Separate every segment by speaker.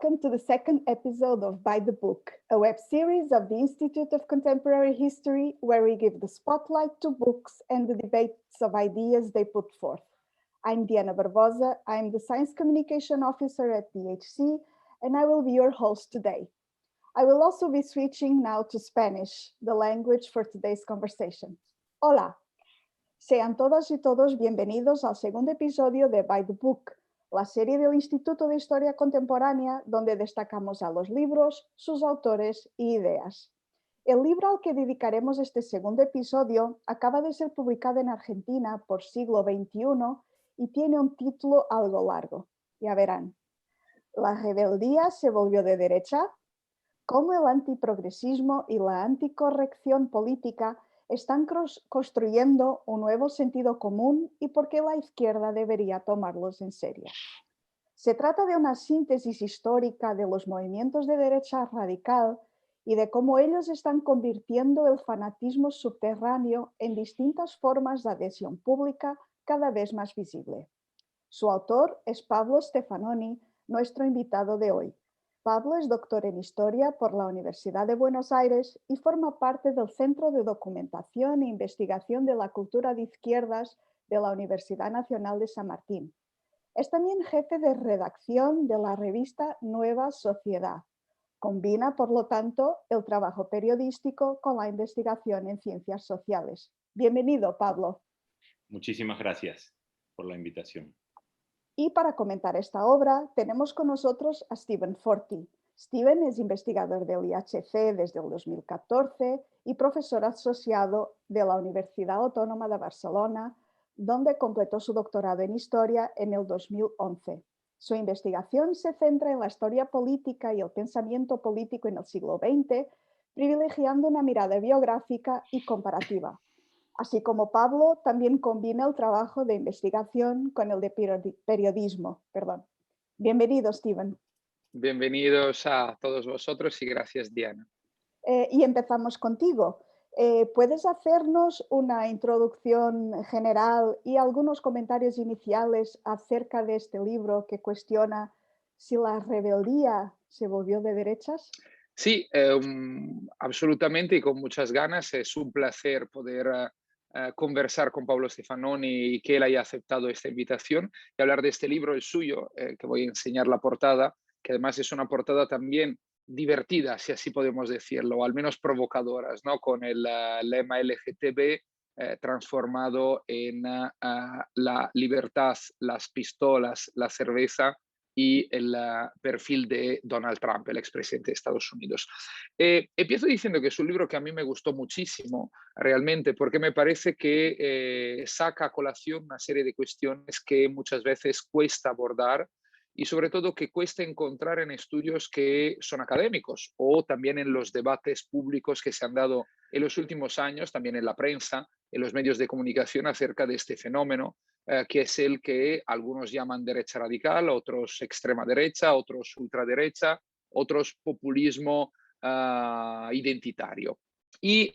Speaker 1: welcome to the second episode of By the Book, a web series of the Institute of Contemporary History where we give the spotlight to books and the debates of ideas they put forth. I'm Diana Barbosa, I'm the Science Communication Officer at DHC, and I will be your host today. I will also be switching now to Spanish, the language for today's conversation. Hola, sean todas y todos bienvenidos al segundo episodio de By the Book, la serie del Instituto de Historia Contemporánea donde destacamos a los libros, sus autores y ideas. El libro al que dedicaremos este segundo episodio acaba de ser publicado en Argentina por Siglo XXI y tiene un título algo largo. Ya verán. ¿La rebeldía se volvió de derecha? ¿Cómo el antiprogresismo y la anticorrección política están construyendo un nuevo sentido común y por qué la izquierda debería tomarlos en serio? Se trata de una síntesis histórica de los movimientos de derecha radical y de cómo ellos están convirtiendo el fanatismo subterráneo en distintas formas de adhesión pública cada vez más visible. Su autor es Pablo Stefanoni, nuestro invitado de hoy. Pablo es doctor en Historia por la Universidad de Buenos Aires y forma parte del Centro de Documentación e Investigación de la Cultura de Izquierdas de la Universidad Nacional de San Martín. Es también jefe de redacción de la revista Nueva Sociedad. Combina, por lo tanto, el trabajo periodístico con la investigación en ciencias sociales. Bienvenido, Pablo.
Speaker 2: Muchísimas gracias por la invitación.
Speaker 1: Y para comentar esta obra tenemos con nosotros a Steven Forti. Steven es investigador del IHC desde el 2014 y profesor asociado de la Universidad Autónoma de Barcelona, donde completó su doctorado en Historia en el 2011. Su investigación se centra en la historia política y el pensamiento político en el siglo XX, privilegiando una mirada biográfica y comparativa. Así como Pablo, también combina el trabajo de investigación con el de periodismo. Bienvenido, Steven.
Speaker 3: Bienvenidos a todos vosotros y gracias, Diana.
Speaker 1: Y empezamos contigo. ¿Puedes hacernos una introducción general y algunos comentarios iniciales acerca de este libro que cuestiona si la rebeldía se volvió de derechas?
Speaker 3: Sí, absolutamente y con muchas ganas. Es un placer poder conversar con Pablo Stefanoni y que él haya aceptado esta invitación y hablar de este libro, el suyo, que voy a enseñar la portada, que además es una portada también divertida, si así podemos decirlo, o al menos provocadoras, ¿no? Con el lema LGTB transformado en la libertad, las pistolas, la cerveza y el perfil de Donald Trump, el expresidente de Estados Unidos. Empiezo diciendo que es un libro que a mí me gustó muchísimo, realmente, porque me parece que saca a colación una serie de cuestiones que muchas veces cuesta abordar y sobre todo que cuesta encontrar en estudios que son académicos o también en los debates públicos que se han dado en los últimos años, también en la prensa, en los medios de comunicación acerca de este fenómeno, que es el que algunos llaman derecha radical, otros extrema derecha, otros ultraderecha, otros populismo identitario. Y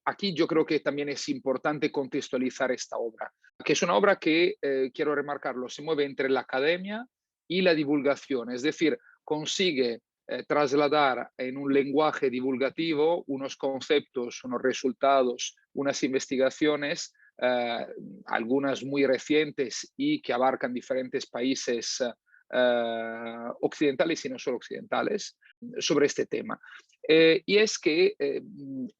Speaker 3: aquí yo creo que también es importante contextualizar esta obra, que es una obra que, quiero remarcarlo, se mueve entre la academia y la divulgación, es decir, consigue trasladar en un lenguaje divulgativo unos conceptos, unos resultados, unas investigaciones, algunas muy recientes y que abarcan diferentes países occidentales y no solo occidentales, sobre este tema. Y es que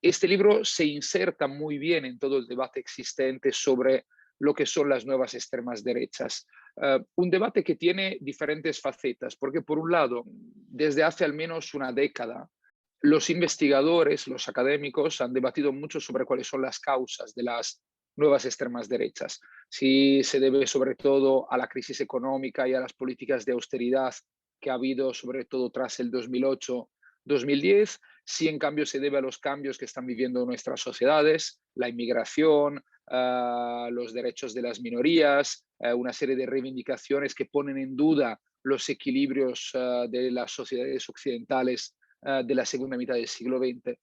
Speaker 3: este libro se inserta muy bien en todo el debate existente sobre lo que son las nuevas extremas derechas. Un debate que tiene diferentes facetas, porque por un lado, desde hace al menos una década, los investigadores, los académicos han debatido mucho sobre cuáles son las causas de las nuevas extremas derechas. Si se debe sobre todo a la crisis económica y a las políticas de austeridad que ha habido sobre todo tras el 2008-2010, si en cambio se debe a los cambios que están viviendo nuestras sociedades, la inmigración, los derechos de las minorías, una serie de reivindicaciones que ponen en duda los equilibrios de las sociedades occidentales de la segunda mitad del siglo XX,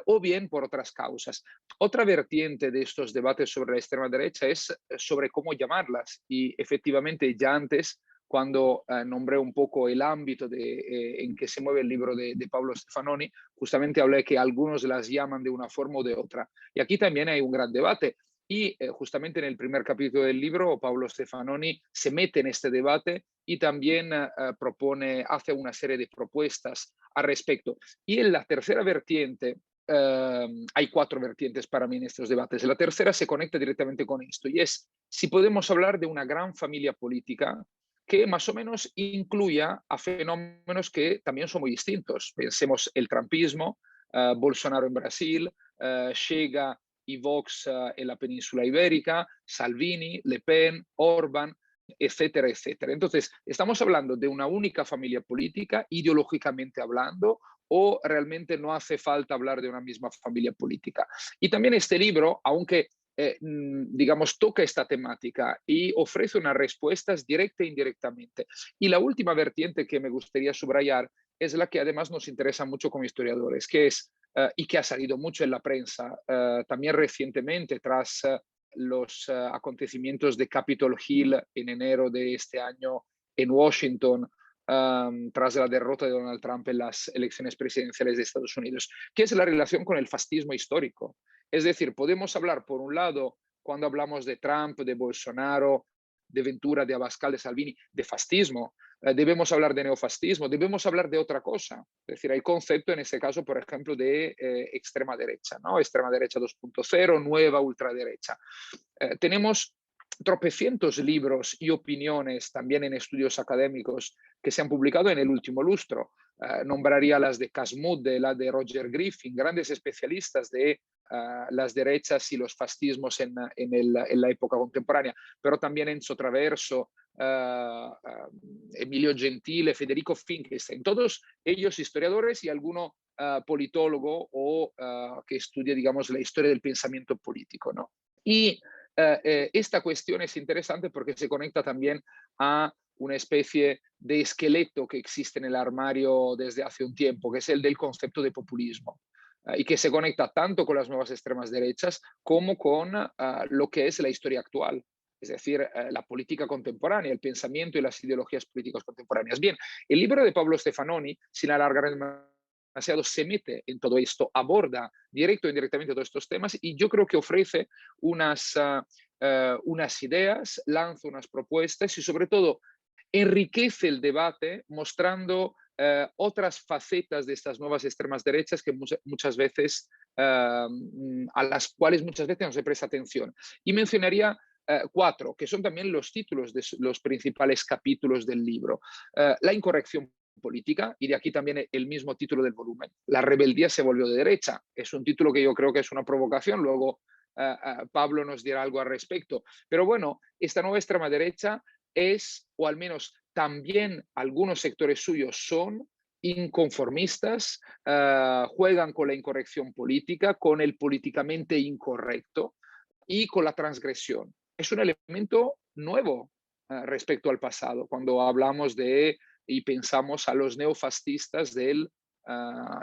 Speaker 3: o bien por otras causas. Otra vertiente de estos debates sobre la extrema derecha es sobre cómo llamarlas y efectivamente ya antes cuando nombré un poco el ámbito en que se mueve el libro de Pablo Stefanoni, justamente hablé que algunos las llaman de una forma o de otra. Y aquí también hay un gran debate. Y justamente en el primer capítulo del libro, Pablo Stefanoni se mete en este debate y también hace una serie de propuestas al respecto. Y en la tercera vertiente, hay 4 vertientes para mí en estos debates. La tercera se conecta directamente con esto y es si podemos hablar de una gran familia política que más o menos incluya a fenómenos que también son muy distintos. Pensemos el trumpismo, Bolsonaro en Brasil, Chega y Vox en la península ibérica, Salvini, Le Pen, Orbán, etcétera, etcétera. Entonces, estamos hablando de una única familia política, ideológicamente hablando, o realmente no hace falta hablar de una misma familia política. Y también este libro, aunque digamos, toca esta temática y ofrece unas respuestas directa e indirectamente. Y la última vertiente que me gustaría subrayar es la que además nos interesa mucho como historiadores, que es, y que ha salido mucho en la prensa, también recientemente tras los acontecimientos de Capitol Hill en enero de este año en Washington, tras la derrota de Donald Trump en las elecciones presidenciales de Estados Unidos, que es la relación con el fascismo histórico. Es decir, podemos hablar, por un lado, cuando hablamos de Trump, de Bolsonaro, de Ventura, de Abascal, de Salvini, de fascismo, debemos hablar de neofascismo, debemos hablar de otra cosa. Es decir, hay concepto en este caso, por ejemplo, de extrema derecha, ¿no? Extrema derecha 2.0, nueva ultraderecha. Tenemos tropecientos libros y opiniones también en estudios académicos que se han publicado en el último lustro. Nombraría las de Casmudde, la de Roger Griffin, grandes especialistas de las derechas y los fascismos en la época contemporánea, pero también Enzo Traverso, Emilio Gentile, Federico Finkelstein, todos ellos historiadores y alguno politólogo o que estudia, digamos, la historia del pensamiento político, ¿no? Y esta cuestión es interesante porque se conecta también a una especie de esqueleto que existe en el armario desde hace un tiempo, que es el del concepto de populismo, y que se conecta tanto con las nuevas extremas derechas como con lo que es la historia actual, es decir, la política contemporánea, el pensamiento y las ideologías políticas contemporáneas. Bien, el libro de Pablo Stefanoni, sin alargar demasiado, se mete en todo esto, aborda directo e indirectamente todos estos temas y yo creo que ofrece unas ideas, lanza unas propuestas y sobre todo enriquece el debate mostrando otras facetas de estas nuevas extremas derechas que muchas veces, a las cuales muchas veces no se presta atención. Y mencionaría 4, que son también los títulos de los principales capítulos del libro. La incorrección política, y de aquí también el mismo título del volumen. La rebeldía se volvió de derecha. Es un título que yo creo que es una provocación, luego Pablo nos dirá algo al respecto. Pero bueno, esta nueva extrema derecha es, o al menos también algunos sectores suyos son inconformistas, juegan con la incorrección política, con el políticamente incorrecto y con la transgresión. Es un elemento nuevo respecto al pasado, cuando hablamos de y pensamos a los neofascistas de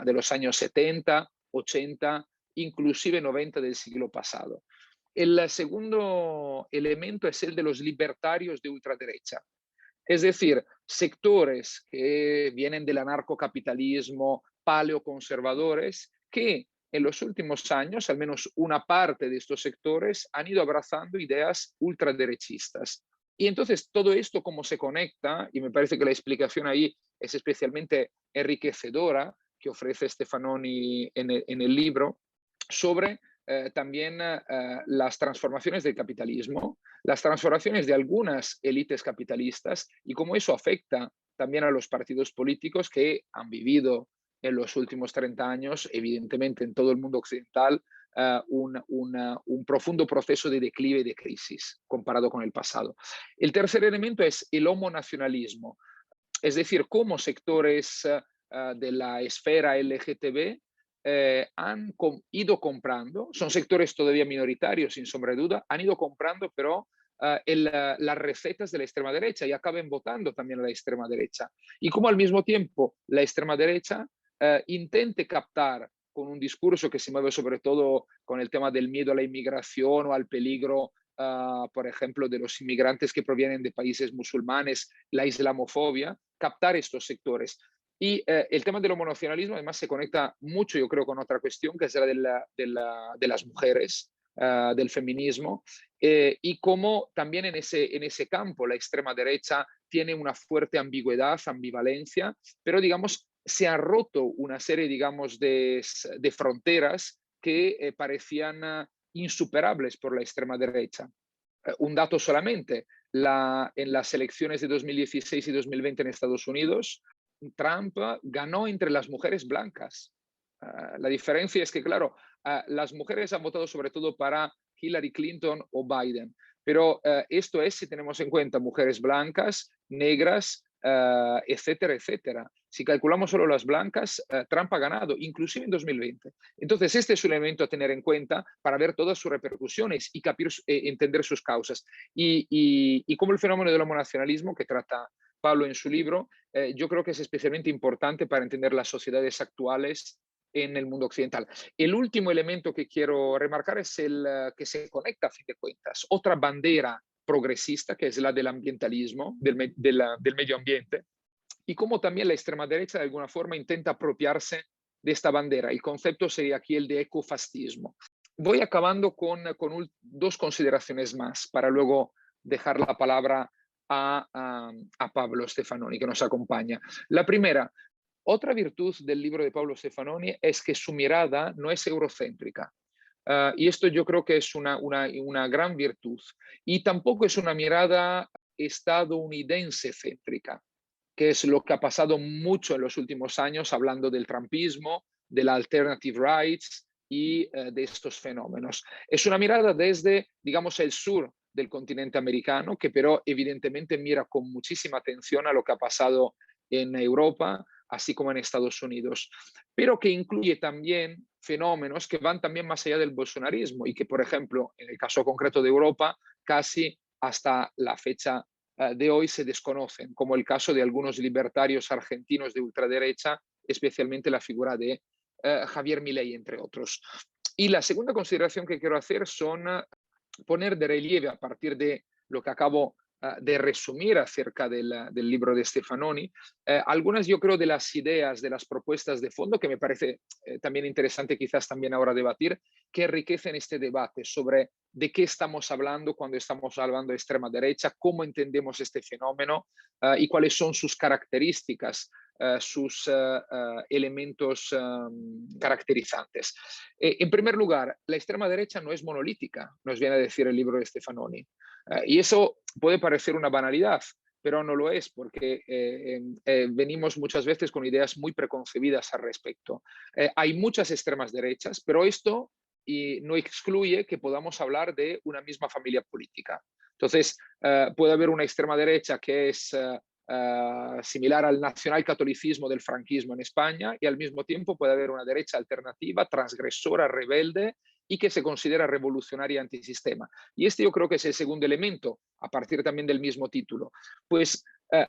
Speaker 3: los años 70, 80, inclusive 90 del siglo pasado. El segundo elemento es el de los libertarios de ultraderecha, es decir, sectores que vienen del anarcocapitalismo, paleoconservadores, que en los últimos años, al menos una parte de estos sectores, han ido abrazando ideas ultraderechistas. Y entonces todo esto cómo se conecta, y me parece que la explicación ahí es especialmente enriquecedora, que ofrece Stefanoni en el libro, sobre también las transformaciones del capitalismo, las transformaciones de algunas élites capitalistas y cómo eso afecta también a los partidos políticos que han vivido en los últimos 30 años, evidentemente en todo el mundo occidental, un profundo proceso de declive y de crisis comparado con el pasado. El tercer elemento es el homonacionalismo, es decir, cómo sectores de la esfera LGTB han ido comprando, son sectores todavía minoritarios sin sombra de duda, han ido comprando pero las recetas de la extrema derecha y acaben votando también a la extrema derecha. Y como al mismo tiempo la extrema derecha intente captar con un discurso que se mueve sobre todo con el tema del miedo a la inmigración o al peligro por ejemplo, de los inmigrantes que provienen de países musulmanes, la islamofobia, captar estos sectores. Y el tema del homonacionalismo además se conecta mucho, yo creo, con otra cuestión, que es la de las mujeres, del feminismo, y cómo también en ese campo la extrema derecha tiene una fuerte ambigüedad, ambivalencia, pero digamos se ha roto una serie, digamos, de fronteras que parecían insuperables por la extrema derecha. Un dato solamente, en las elecciones de 2016 y 2020 en Estados Unidos, Trump ganó entre las mujeres blancas. La diferencia es que, claro, las mujeres han votado sobre todo para Hillary Clinton o Biden, pero esto es si tenemos en cuenta mujeres blancas, negras, etcétera, etcétera. Si calculamos solo las blancas, Trump ha ganado, inclusive en 2020. Entonces, este es un elemento a tener en cuenta para ver todas sus repercusiones y entender sus causas. Y como el fenómeno del homonacionalismo que trata Pablo en su libro, yo creo que es especialmente importante para entender las sociedades actuales en el mundo occidental. El último elemento que quiero remarcar es el que se conecta a fin de cuentas. Otra bandera progresista, que es la del ambientalismo, del medio ambiente, y cómo también la extrema derecha de alguna forma intenta apropiarse de esta bandera. El concepto sería aquí el de ecofascismo. Voy acabando con dos consideraciones más para luego dejar la palabra a Pablo Stefanoni, que nos acompaña. La primera, otra virtud del libro de Pablo Stefanoni es que su mirada no es eurocéntrica. Y esto yo creo que es una gran virtud. Y tampoco es una mirada estadounidense céntrica, que es lo que ha pasado mucho en los últimos años, hablando del trumpismo, de la alternative rights y de estos fenómenos. Es una mirada desde, digamos, el sur del continente americano, que pero evidentemente mira con muchísima atención a lo que ha pasado en Europa, así como en Estados Unidos, pero que incluye también fenómenos que van también más allá del bolsonarismo y que, por ejemplo, en el caso concreto de Europa, casi hasta la fecha de hoy se desconocen, como el caso de algunos libertarios argentinos de ultraderecha, especialmente la figura de Javier Milei, entre otros. Y la segunda consideración que quiero hacer son poner de relieve a partir de lo que acabo de resumir acerca del libro de Stefanoni, algunas yo creo de las ideas, de las propuestas de fondo que me parece también interesante quizás también ahora debatir, que enriquecen este debate sobre de qué estamos hablando cuando estamos hablando de extrema derecha, cómo entendemos este fenómeno y cuáles son sus características, sus elementos caracterizantes. En primer lugar, la extrema derecha no es monolítica, nos viene a decir el libro de Stefanoni. Y eso puede parecer una banalidad, pero no lo es, porque venimos muchas veces con ideas muy preconcebidas al respecto. Hay muchas extremas derechas, pero esto no excluye que podamos hablar de una misma familia política. Entonces, puede haber una extrema derecha que es similar al nacionalcatolicismo del franquismo en España y al mismo tiempo puede haber una derecha alternativa, transgresora, rebelde y que se considera revolucionaria antisistema. Y este yo creo que es el segundo elemento, a partir también del mismo título. Pues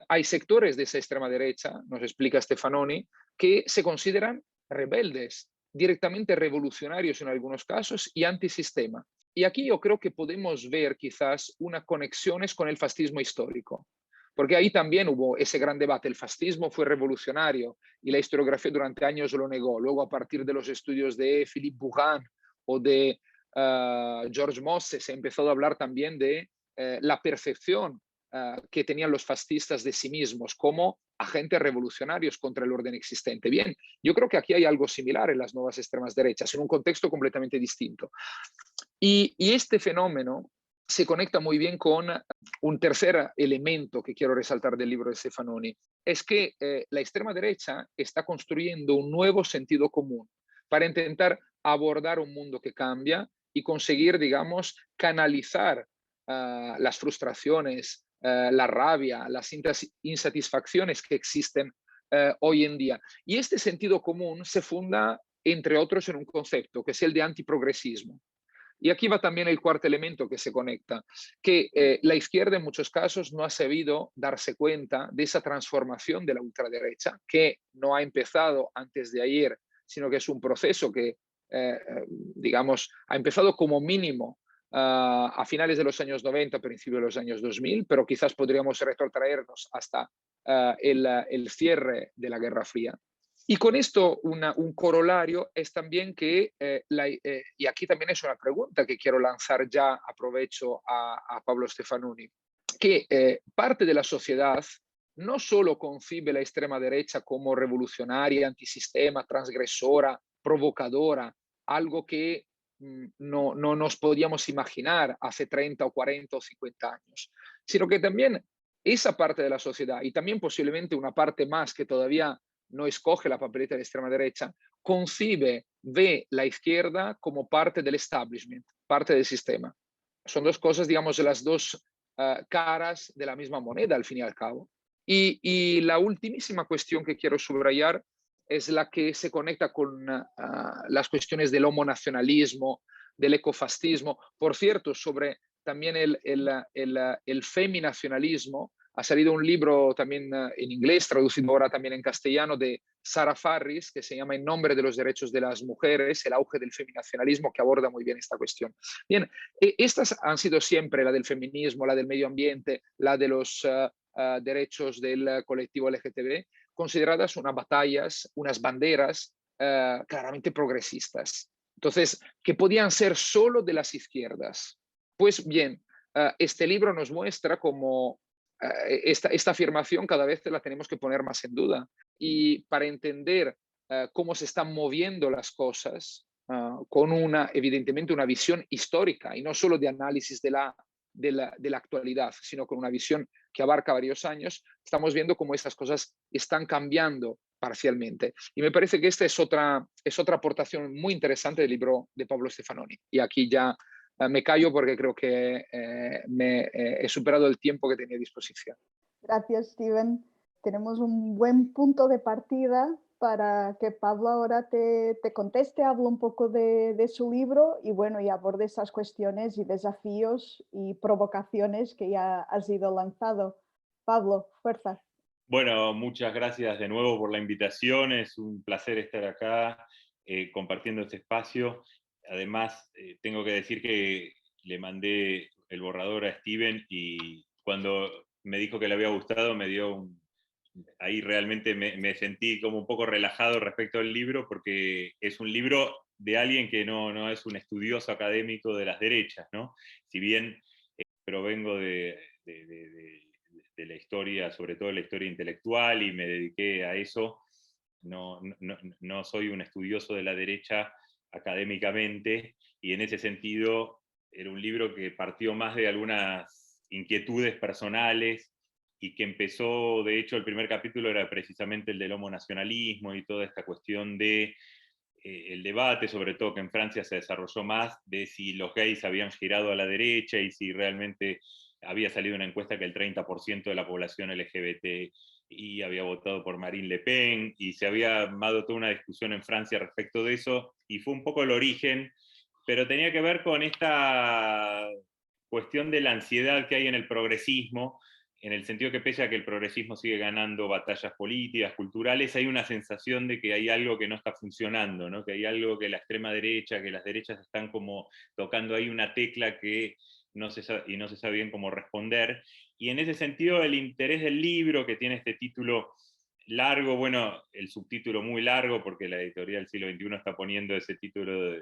Speaker 3: hay sectores de esa extrema derecha, nos explica Stefanoni, que se consideran rebeldes, directamente revolucionarios en algunos casos y antisistema. Y aquí yo creo que podemos ver quizás unas conexiones con el fascismo histórico. Porque ahí también hubo ese gran debate. El fascismo fue revolucionario y la historiografía durante años lo negó. Luego, a partir de los estudios de Philippe Bourrin o de George Mosse, se ha empezado a hablar también de la percepción que tenían los fascistas de sí mismos como agentes revolucionarios contra el orden existente. Bien, yo creo que aquí hay algo similar en las nuevas extremas derechas, en un contexto completamente distinto. Y este fenómeno se conecta muy bien con un tercer elemento que quiero resaltar del libro de Stefanoni. Es que la extrema derecha está construyendo un nuevo sentido común para intentar abordar un mundo que cambia y conseguir, digamos, canalizar las frustraciones, la rabia, las insatisfacciones que existen hoy en día. Y este sentido común se funda, entre otros, en un concepto que es el de antiprogresismo. Y aquí va también el cuarto elemento que se conecta, que la izquierda en muchos casos no ha sabido darse cuenta de esa transformación de la ultraderecha, que no ha empezado antes de ayer, sino que es un proceso que, digamos, ha empezado como mínimo a finales de los años 90, principios de los años 2000, pero quizás podríamos retrotraernos hasta el cierre de la Guerra Fría. Y con esto un corolario es también que, y aquí también es una pregunta que quiero lanzar ya, aprovecho a Pablo Stefanoni, que parte de la sociedad no solo concibe la extrema derecha como revolucionaria, antisistema, transgresora, provocadora, algo que no nos podíamos imaginar hace 30 o 40 o 50 años, sino que también esa parte de la sociedad y también posiblemente una parte más que todavía no escoge la papeleta de extrema derecha, concibe, ve la izquierda como parte del establishment, parte del sistema. Son dos cosas, digamos, las dos caras de la misma moneda, al fin y al cabo. Y la ultimísima cuestión que quiero subrayar es la que se conecta con las cuestiones del homonacionalismo, del ecofascismo. Por cierto, sobre también el feminacionalismo, ha salido un libro también en inglés, traducido ahora también en castellano, de Sarah Farris, que se llama En nombre de los derechos de las mujeres, el auge del feminacionalismo, que aborda muy bien esta cuestión. Bien, estas han sido siempre la del feminismo, la del medio ambiente, la de los derechos del colectivo LGTB, consideradas unas batallas, unas banderas claramente progresistas. Entonces, que podían ser solo de las izquierdas. Pues bien, este libro nos muestra cómo esta afirmación cada vez la tenemos que poner más en duda. Y para entender cómo se están moviendo las cosas, con evidentemente una visión histórica y no solo de análisis de la actualidad, sino con una visión que abarca varios años, estamos viendo cómo estas cosas están cambiando parcialmente. Y me parece que esta es otra aportación muy interesante del libro de Pablo Stefanoni. Y aquí ya me callo porque creo que he superado el tiempo que tenía a disposición.
Speaker 1: Gracias, Steven. Tenemos un buen punto de partida para que Pablo ahora te conteste, hable un poco de su libro y bueno, y aborde esas cuestiones y desafíos y provocaciones que ya has ido lanzado. Pablo, fuerza.
Speaker 2: Bueno, muchas gracias de nuevo por la invitación. Es un placer estar acá compartiendo este espacio. Además, tengo que decir que le mandé el borrador a Steven y cuando me dijo que le había gustado, me dio ahí realmente me sentí como un poco relajado respecto al libro, porque es un libro de alguien que no es un estudioso académico de las derechas, ¿no? Si bien provengo de la historia, sobre todo la historia intelectual, y me dediqué a eso, no soy un estudioso de la derecha académicamente, y en ese sentido era un libro que partió más de algunas inquietudes personales y que empezó, de hecho, el primer capítulo era precisamente el del homonacionalismo y toda esta cuestión de el debate, sobre todo que en Francia se desarrolló más, de si los gays habían girado a la derecha y si realmente había salido una encuesta que el 30% de la población LGBT y había votado por Marine Le Pen, y se había armado toda una discusión en Francia respecto de eso, y fue un poco el origen, pero tenía que ver con esta cuestión de la ansiedad que hay en el progresismo, en el sentido que pese a que el progresismo sigue ganando batallas políticas, culturales, hay una sensación de que hay algo que no está funcionando, ¿no? Que hay algo que la extrema derecha, que las derechas están como tocando ahí una tecla que no se sabe bien cómo responder. Y en ese sentido el interés del libro, que tiene este título largo, bueno, el subtítulo muy largo, porque la editorial del siglo XXI está poniendo ese título,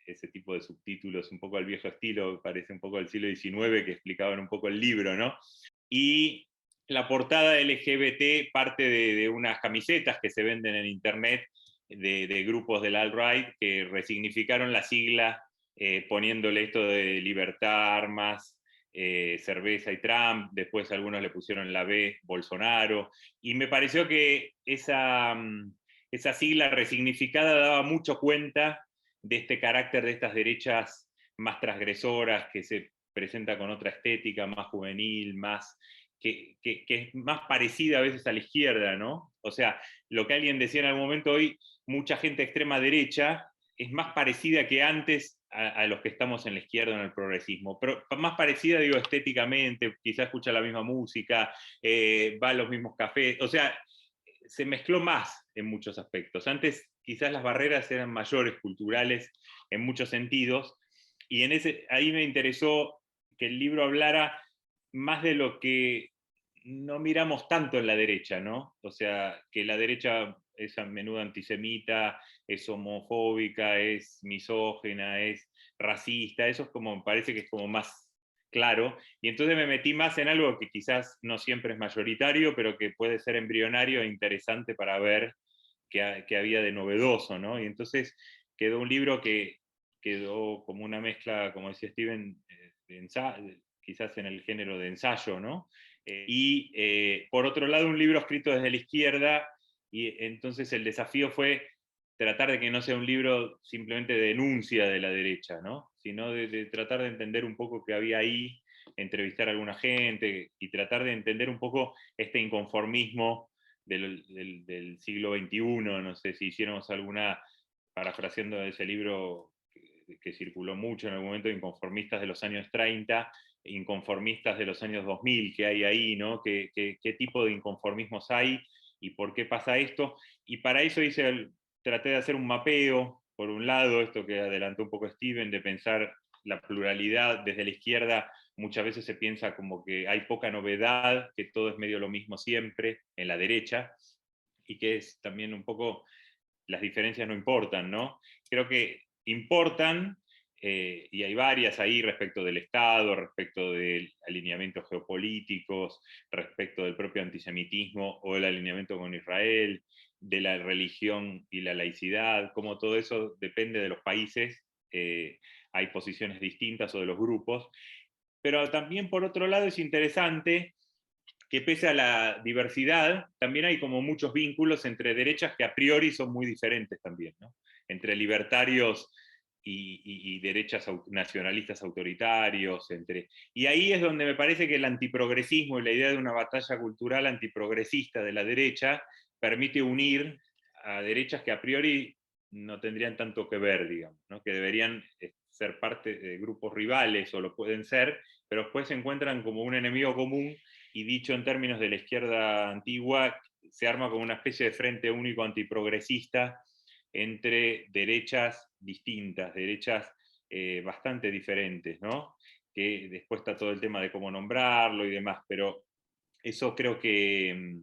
Speaker 2: ese tipo de subtítulos un poco al viejo estilo, parece un poco del siglo XIX, que explicaban un poco el libro, ¿no? Y la portada LGBT parte de unas camisetas que se venden en internet de grupos del alt-right que resignificaron la sigla poniéndole esto de libertad, armas, cerveza y Trump. Después algunos le pusieron la B, Bolsonaro, y me pareció que esa sigla resignificada daba mucho cuenta de este carácter de estas derechas más transgresoras, que se presenta con otra estética, más juvenil, más que es más parecida a veces a la izquierda, ¿no? O sea, lo que alguien decía en algún momento, hoy mucha gente extrema derecha es más parecida que antes a los que estamos en la izquierda, en el progresismo, pero más parecida, digo, estéticamente, quizás escucha la misma música, va a los mismos cafés, o sea, se mezcló más en muchos aspectos. Antes quizás las barreras eran mayores, culturales, en muchos sentidos, Y ahí me interesó que el libro hablara más de lo que no miramos tanto en la derecha, ¿no? O sea, que la derecha es a menudo antisemita, es homofóbica, es misógina, es racista, eso es como, me parece que es como más claro, y entonces me metí más en algo que quizás no siempre es mayoritario, pero que puede ser embrionario e interesante para ver qué había de novedoso, ¿no? Y entonces quedó un libro que quedó como una mezcla, como decía Steven, quizás en el género de ensayo, ¿no? Por otro lado, un libro escrito desde la izquierda, y entonces el desafío fue tratar de que no sea un libro simplemente de denuncia de la derecha, ¿no? Sino de tratar de entender un poco qué había ahí, entrevistar a alguna gente y tratar de entender un poco este inconformismo del siglo XXI. No sé si hiciéramos alguna, parafraseando ese libro que circuló mucho en algún momento, Inconformistas de los años 30, inconformistas de los años 2000, que hay ahí, ¿no? ¿Qué tipo de inconformismos hay y por qué pasa esto? Y para eso traté de hacer un mapeo, por un lado, esto que adelantó un poco Steven, de pensar la pluralidad desde la izquierda. Muchas veces se piensa como que hay poca novedad, que todo es medio lo mismo siempre en la derecha, y que es también un poco, las diferencias no importan, ¿no? Creo que importan, y hay varias ahí respecto del Estado, respecto de alineamientos geopolíticos, respecto del propio antisemitismo o el alineamiento con Israel, de la religión y la laicidad, como todo eso depende de los países, hay posiciones distintas o de los grupos, pero también por otro lado es interesante que pese a la diversidad, también hay como muchos vínculos entre derechas que a priori son muy diferentes también, ¿no? Entre libertarios y derechas nacionalistas autoritarios. Y ahí es donde me parece que el antiprogresismo y la idea de una batalla cultural antiprogresista de la derecha permite unir a derechas que a priori no tendrían tanto que ver, digamos, ¿no? Que deberían ser parte de grupos rivales o lo pueden ser, pero después se encuentran como un enemigo común, y dicho en términos de la izquierda antigua, se arma como una especie de frente único antiprogresista entre derechas distintas, derechas bastante diferentes, ¿no? Que después está todo el tema de cómo nombrarlo y demás, pero eso creo que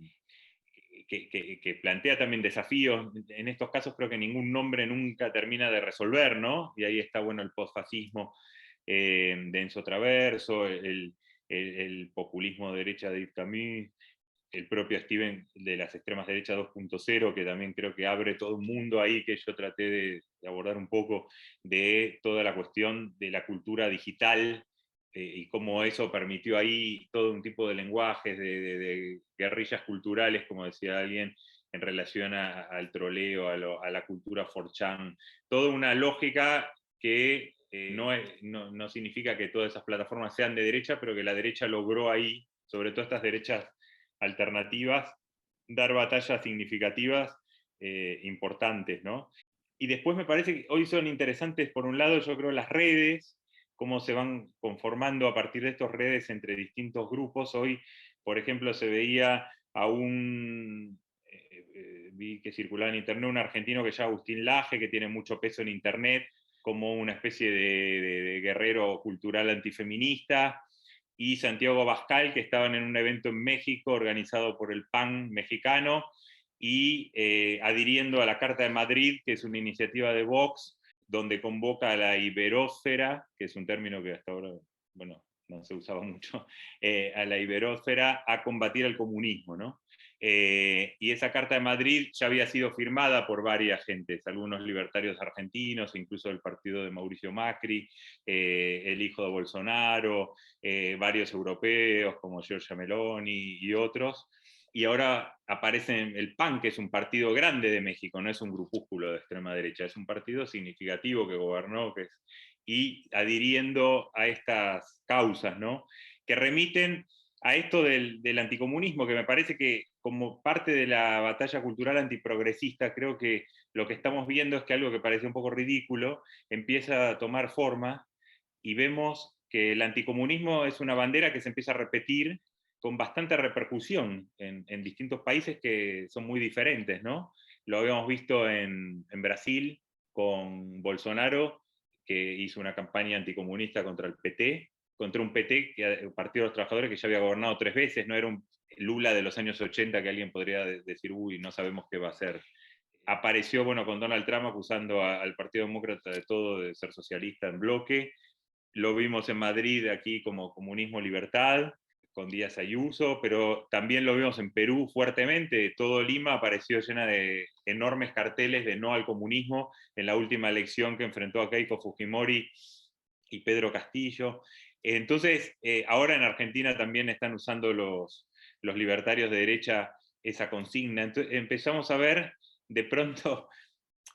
Speaker 2: plantea también desafíos. En estos casos creo que ningún nombre nunca termina de resolver, ¿no? Y ahí está, bueno, el postfascismo de Enzo Traverso, el populismo de derecha de Yves Camus, el propio Steven de las extremas derechas 2.0, que también creo que abre todo un mundo ahí que yo traté de abordar un poco, de toda la cuestión de la cultura digital, y cómo eso permitió ahí todo un tipo de lenguajes, de guerrillas culturales, como decía alguien, en relación al troleo, a la cultura 4chan, toda una lógica que no significa que todas esas plataformas sean de derecha, pero que la derecha logró ahí, sobre todo estas derechas alternativas, dar batallas significativas, importantes, ¿no? Y después me parece que hoy son interesantes, por un lado, yo creo, las redes, cómo se van conformando a partir de estas redes entre distintos grupos. Hoy, por ejemplo, se veía vi que circulaba en internet un argentino que se llama Agustín Laje, que tiene mucho peso en internet, como una especie de guerrero cultural antifeminista, y Santiago Abascal, que estaban en un evento en México organizado por el PAN mexicano, y adhiriendo a la Carta de Madrid, que es una iniciativa de Vox, donde convoca a la iberósfera, que es un término que hasta ahora, bueno, no se usaba mucho, a la iberósfera a combatir el comunismo, ¿no? Y esa Carta de Madrid ya había sido firmada por varias gentes, algunos libertarios argentinos, incluso del partido de Mauricio Macri, el hijo de Bolsonaro, varios europeos como Giorgia Meloni y otros. Y ahora aparece el PAN, que es un partido grande de México, no es un grupúsculo de extrema derecha, es un partido significativo que gobernó, y adhiriendo a estas causas, ¿no? Que remiten a esto del anticomunismo, que me parece que como parte de la batalla cultural antiprogresista, creo que lo que estamos viendo es que algo que parece un poco ridículo empieza a tomar forma, y vemos que el anticomunismo es una bandera que se empieza a repetir con bastante repercusión en distintos países que son muy diferentes, ¿no? Lo habíamos visto en Brasil con Bolsonaro, que hizo una campaña anticomunista contra el PT, contra un PT, el Partido de los Trabajadores, que ya había gobernado 3 veces, no era un Lula de los años 80 que alguien podría decir, uy, no sabemos qué va a hacer. Apareció, bueno, con Donald Trump acusando al Partido Demócrata de todo, de ser socialista en bloque. Lo vimos en Madrid aquí como Comunismo Libertad, con Díaz Ayuso, pero también lo vimos en Perú fuertemente. Todo Lima apareció llena de enormes carteles de no al comunismo en la última elección que enfrentó a Keiko Fujimori y Pedro Castillo. Entonces, ahora en Argentina también están usando los libertarios de derecha esa consigna. Entonces, empezamos a ver de pronto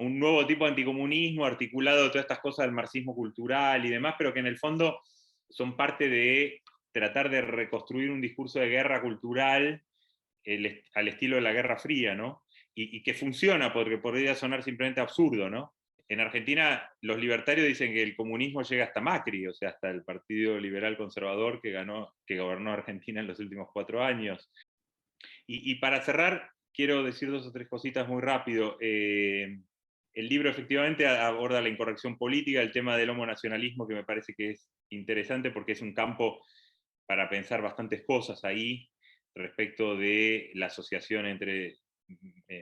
Speaker 2: un nuevo tipo de anticomunismo articulado de todas estas cosas del marxismo cultural y demás, pero que en el fondo son parte de tratar de reconstruir un discurso de guerra cultural al estilo de la Guerra Fría, ¿no? Y que funciona, porque podría sonar simplemente absurdo, ¿no? En Argentina los libertarios dicen que el comunismo llega hasta Macri, o sea, hasta el Partido Liberal Conservador que gobernó Argentina en los últimos 4 años. Y para cerrar, quiero decir 2 o 3 cositas muy rápido. El libro efectivamente aborda la incorrección política, el tema del homonacionalismo, que me parece que es interesante porque es un campo para pensar bastantes cosas ahí respecto de la asociación entre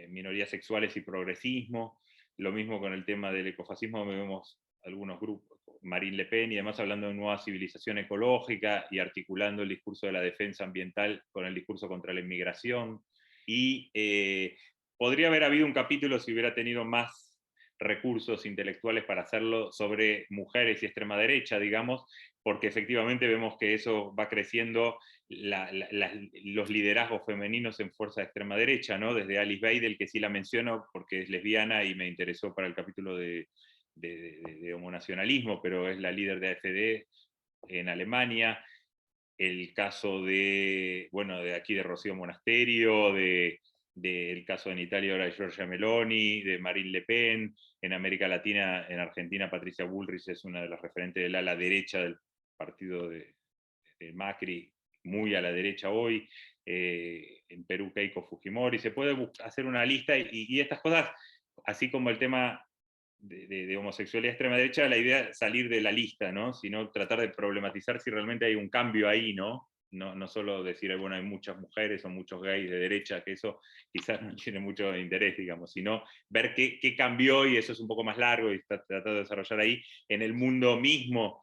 Speaker 2: minorías sexuales y progresismo. Lo mismo con el tema del ecofascismo, donde vemos algunos grupos, Marine Le Pen y demás, hablando de nueva civilización ecológica y articulando el discurso de la defensa ambiental con el discurso contra la inmigración. Y podría haber habido un capítulo si hubiera tenido más recursos intelectuales para hacerlo sobre mujeres y extrema derecha, digamos, porque efectivamente vemos que eso va creciendo, los liderazgos femeninos en fuerza de extrema derecha, ¿no? Desde Alice Weidel, que sí la menciono porque es lesbiana y me interesó para el capítulo de homonacionalismo, pero es la líder de AfD en Alemania. El caso de, bueno, de aquí de Rocío Monasterio, del caso en Italia ahora de Giorgia Meloni, de Marine Le Pen. En América Latina, en Argentina, Patricia Bullrich es una de las referentes del ala derecha del partido de Macri, muy a la derecha hoy. En Perú, Keiko Fujimori. Se puede hacer una lista y estas cosas, así como el tema de homosexualidad extrema derecha, la idea es salir de la lista, ¿no? Sino tratar de problematizar si realmente hay un cambio ahí, ¿no? No solo decir, bueno, hay muchas mujeres o muchos gays de derecha, que eso quizás no tiene mucho interés, digamos, sino ver qué cambió, y eso es un poco más largo, y tratar de desarrollar ahí en el mundo mismo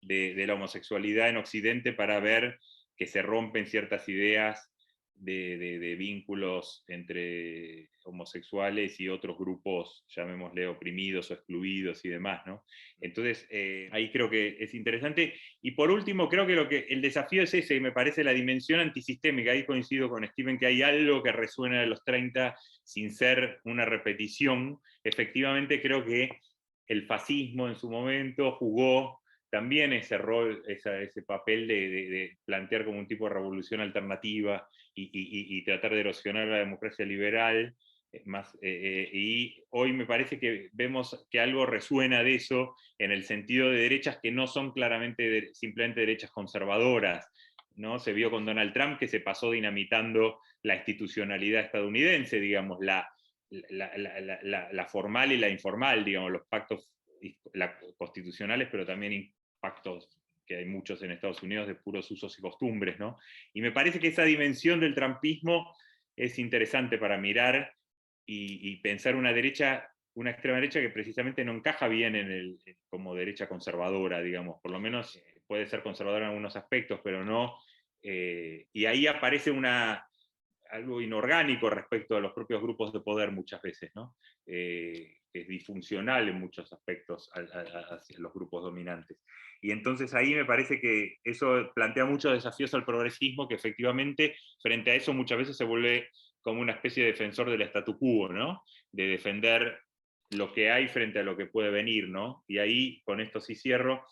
Speaker 2: de la homosexualidad en Occidente, para ver que se rompen ciertas ideas de vínculos entre homosexuales y otros grupos, llamémosle oprimidos o excluidos y demás, ¿no? Entonces, ahí creo que es interesante. Y por último, creo que el desafío es ese, y me parece la dimensión antisistémica. Ahí coincido con Steven, que hay algo que resuena de los 30 sin ser una repetición. Efectivamente, creo que el fascismo en su momento jugó también ese rol, ese papel de plantear como un tipo de revolución alternativa y tratar de erosionar la democracia liberal. Y hoy me parece que vemos que algo resuena de eso en el sentido de derechas que no son claramente simplemente derechas conservadoras, ¿no? Se vio con Donald Trump, que se pasó dinamitando la institucionalidad estadounidense, digamos, la formal y la informal, digamos, los pactos constitucionales, pero también pactos que hay muchos en Estados Unidos de puros usos y costumbres, ¿no? Y me parece que esa dimensión del trumpismo es interesante para mirar y pensar una extrema derecha que precisamente no encaja bien como derecha conservadora, digamos, por lo menos puede ser conservadora en algunos aspectos, pero no, y ahí aparece algo inorgánico respecto a los propios grupos de poder muchas veces, ¿no? Que es disfuncional en muchos aspectos hacia los grupos dominantes. Y entonces ahí me parece que eso plantea muchos desafíos al progresismo, que efectivamente frente a eso muchas veces se vuelve como una especie de defensor del statu quo, ¿no? De defender lo que hay frente a lo que puede venir, ¿no? Y ahí, con esto sí cierro,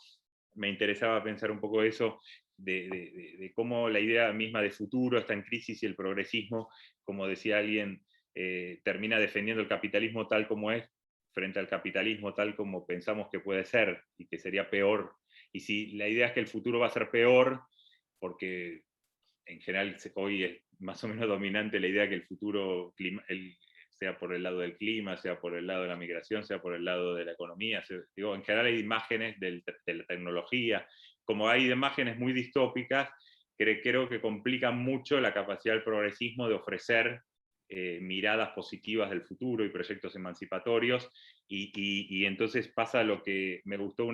Speaker 2: me interesaba pensar un poco eso, de cómo la idea misma de futuro está en crisis, y el progresismo, como decía alguien, termina defendiendo el capitalismo tal como es frente al capitalismo tal como pensamos que puede ser y que sería peor. Y si la idea es que el futuro va a ser peor, porque en general hoy es más o menos dominante la idea que el futuro sea por el lado del clima, sea por el lado de la migración, sea por el lado de la economía. Digo, en general hay imágenes de la tecnología. Como hay imágenes muy distópicas, creo que complican mucho la capacidad del progresismo de ofrecer miradas positivas del futuro y proyectos emancipatorios, y entonces pasa lo que me gustó,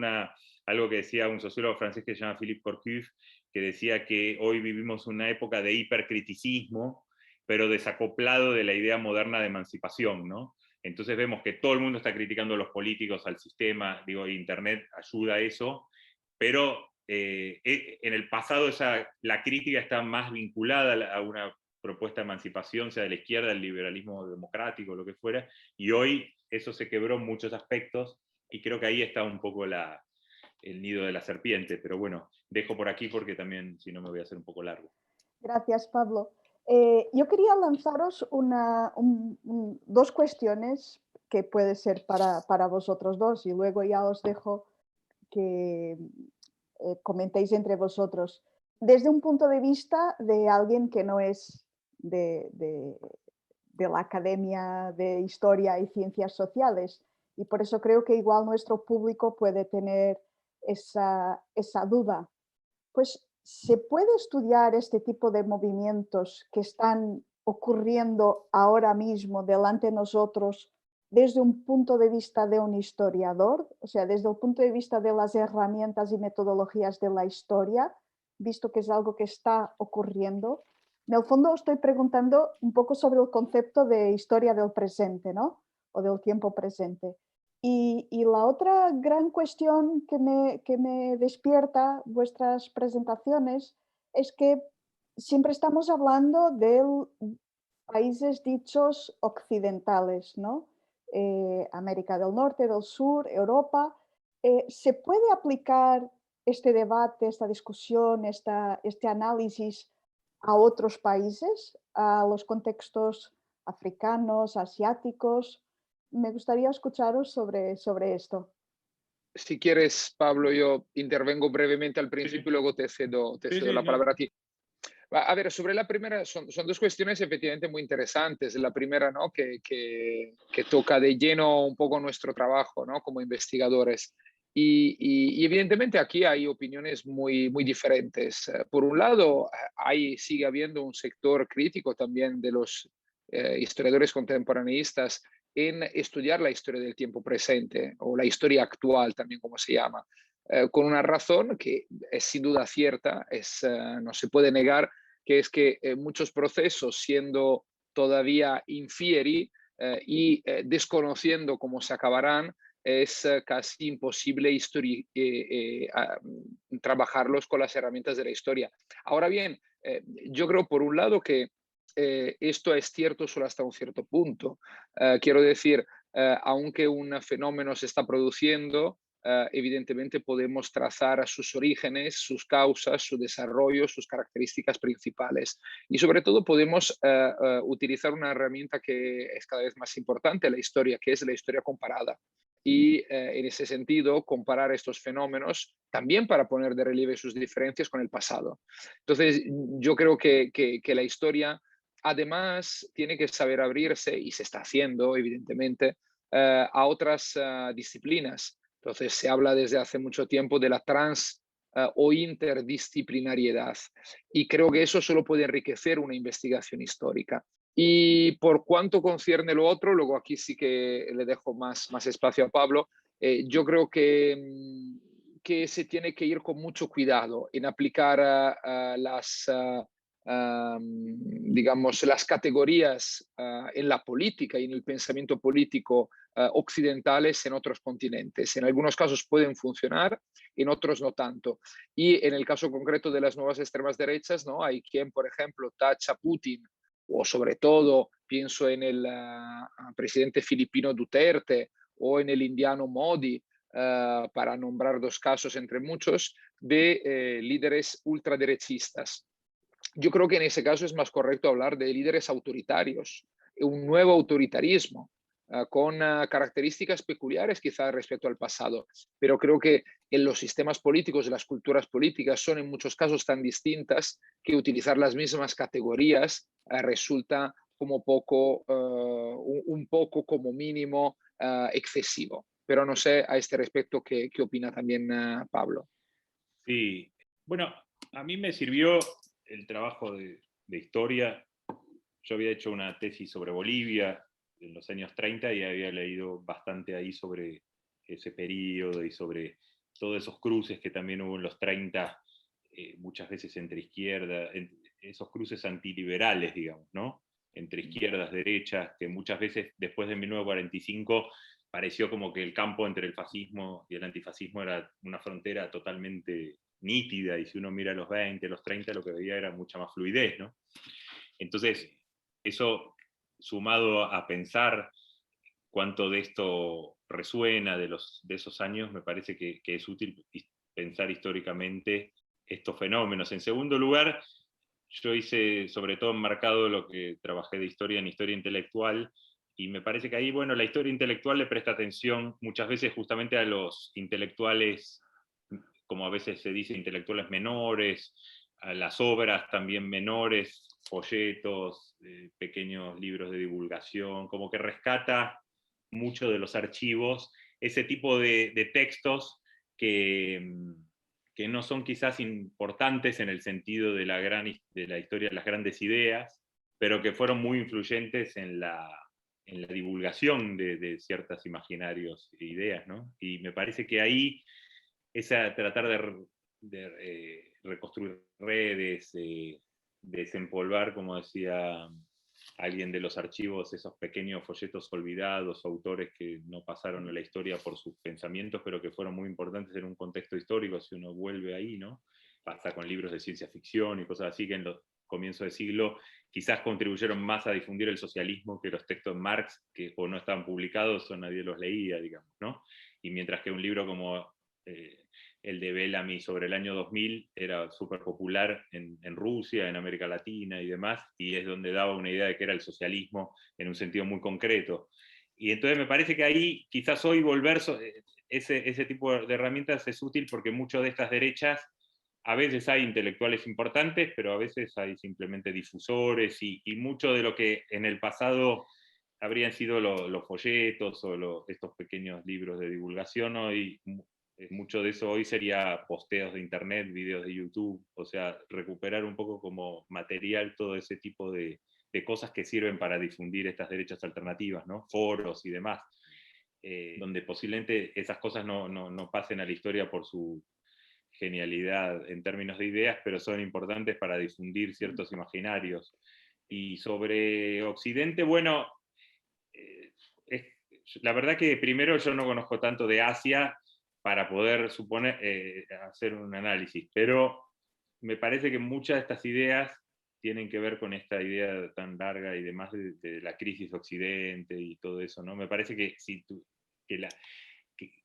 Speaker 2: algo que decía un sociólogo francés que se llama Philippe Courcuff, que decía que hoy vivimos una época de hipercriticismo, pero desacoplado de la idea moderna de emancipación, ¿no? Entonces vemos que todo el mundo está criticando a los políticos, al sistema, digo, Internet ayuda a eso, pero en el pasado la crítica está más vinculada a una propuesta de emancipación, sea de la izquierda, del liberalismo democrático, lo que fuera, y hoy eso se quebró en muchos aspectos, y creo que ahí está un poco el nido de la serpiente, pero bueno, dejo por aquí porque también, si no, me voy a hacer un poco largo.
Speaker 1: Gracias, Pablo. Yo quería lanzaros dos cuestiones que puede ser para vosotros dos, y luego ya os dejo que comentéis entre vosotros. Desde un punto de vista de alguien que no es de la Academia de Historia y Ciencias Sociales, y por eso creo que igual nuestro público puede tener esa duda. Pues, ¿se puede estudiar este tipo de movimientos que están ocurriendo ahora mismo delante de nosotros desde un punto de vista de un historiador? O sea, desde el punto de vista de las herramientas y metodologías de la historia, visto que es algo que está ocurriendo. En el fondo estoy preguntando un poco sobre el concepto de historia del presente, ¿no? O del tiempo presente. Y la otra gran cuestión que me despierta vuestras presentaciones es que siempre estamos hablando de países dichos occidentales, ¿no? América del Norte, del Sur, Europa. ¿Se puede aplicar este debate, esta discusión, este análisis a otros países, a los contextos africanos, asiáticos? Me gustaría escucharos sobre esto.
Speaker 3: Si quieres, Pablo, yo intervengo brevemente al principio y luego te cedo la palabra a ti. A ver, sobre la primera, son dos cuestiones efectivamente muy interesantes. La primera, ¿no? que toca de lleno un poco nuestro trabajo, ¿no? Como investigadores. Y evidentemente aquí hay opiniones muy diferentes. Por un lado, sigue habiendo un sector crítico también de los historiadores contemporaneistas en estudiar la historia del tiempo presente, o la historia actual también, como se llama, con una razón que es sin duda cierta, no se puede negar, que es que muchos procesos, siendo todavía infieri y desconociendo cómo se acabarán, es casi imposible trabajarlos con las herramientas de la historia. Ahora bien, yo creo por un lado que esto es cierto solo hasta un cierto punto. Quiero decir, aunque un fenómeno se está produciendo, evidentemente podemos trazar sus orígenes, sus causas, su desarrollo, sus características principales. Y sobre todo podemos utilizar una herramienta que es cada vez más importante en la historia, que es la historia comparada. Y en ese sentido, comparar estos fenómenos también para poner de relieve sus diferencias con el pasado. Entonces, yo creo que la historia además tiene que saber abrirse, y se está haciendo, evidentemente, a otras disciplinas. Entonces, se habla desde hace mucho tiempo de la o interdisciplinariedad, y creo que eso solo puede enriquecer una investigación histórica. Y por cuanto concierne lo otro, luego aquí sí que le dejo más espacio a Pablo, yo creo que se tiene que ir con mucho cuidado en aplicar digamos, las categorías en la política y en el pensamiento político occidentales en otros continentes. En algunos casos pueden funcionar, en otros no tanto. Y en el caso concreto de las nuevas extremas derechas, ¿no? Hay quien, por ejemplo, tacha a Putin, o sobre todo pienso en el presidente filipino Duterte o en el indiano Modi, para nombrar dos casos entre muchos, de líderes ultraderechistas. Yo creo que en ese caso es más correcto hablar de líderes autoritarios, un nuevo autoritarismo, con características peculiares quizás respecto al pasado, pero creo que en los sistemas políticos y las culturas políticas son en muchos casos tan distintas que utilizar las mismas categorías resulta como poco, un poco como mínimo excesivo. Pero no sé a este respecto qué opina también Pablo.
Speaker 2: Sí, bueno, a mí me sirvió el trabajo de historia. Yo había hecho una tesis sobre Bolivia en los años 30 y había leído bastante ahí sobre ese periodo y sobre todos esos cruces que también hubo en los 30, muchas veces entre izquierda, esos cruces antiliberales, digamos, ¿no? Entre izquierdas, derechas, que muchas veces después de 1945 pareció como que el campo entre el fascismo y el antifascismo era una frontera totalmente nítida, y si uno mira los 20, los 30, lo que veía era mucha más fluidez, ¿no? Entonces, eso sumado a pensar cuánto de esto resuena de esos años, me parece que es útil pensar históricamente estos fenómenos. En segundo lugar, yo hice sobre todo enmarcado lo que trabajé de historia en historia intelectual, y me parece que ahí, bueno, la historia intelectual le presta atención muchas veces justamente a los intelectuales, como a veces se dice, intelectuales menores, a las obras también menores, folletos, pequeños libros de divulgación, como que rescata mucho de los archivos ese tipo de textos que no son quizás importantes en el sentido de la historia de las grandes ideas, pero que fueron muy influyentes en la divulgación de ciertos imaginarios e ideas, ¿no? Y me parece que ahí tratar de reconstruir redes, desempolvar, como decía alguien de los archivos, esos pequeños folletos olvidados, autores que no pasaron a la historia por sus pensamientos, pero que fueron muy importantes en un contexto histórico, si uno vuelve ahí, ¿no? Pasa con libros de ciencia ficción y cosas así que en los comienzos del siglo quizás contribuyeron más a difundir el socialismo que los textos de Marx, que o no estaban publicados o nadie los leía, digamos, ¿no? Y mientras que un libro como el de Bellamy sobre el año 2000 era súper popular en Rusia, en América Latina y demás, y es donde daba una idea de que era el socialismo en un sentido muy concreto. Y entonces me parece que ahí quizás hoy volver ese tipo de herramientas es útil, porque muchas de estas derechas, a veces hay intelectuales importantes, pero a veces hay simplemente difusores, y mucho de lo que en el pasado habrían sido los folletos o estos pequeños libros de divulgación, hoy mucho de eso hoy sería posteos de internet, videos de YouTube, o sea, recuperar un poco como material todo ese tipo de cosas que sirven para difundir estas derechas alternativas, ¿no? Foros y demás, donde posiblemente esas cosas no pasen a la historia por su genialidad en términos de ideas, pero son importantes para difundir ciertos imaginarios. Y sobre Occidente, bueno, la verdad que primero yo no conozco tanto de Asia para poder hacer un análisis, pero me parece que muchas de estas ideas tienen que ver con esta idea tan larga y demás de la crisis de Occidente y todo eso, ¿no? Me parece que,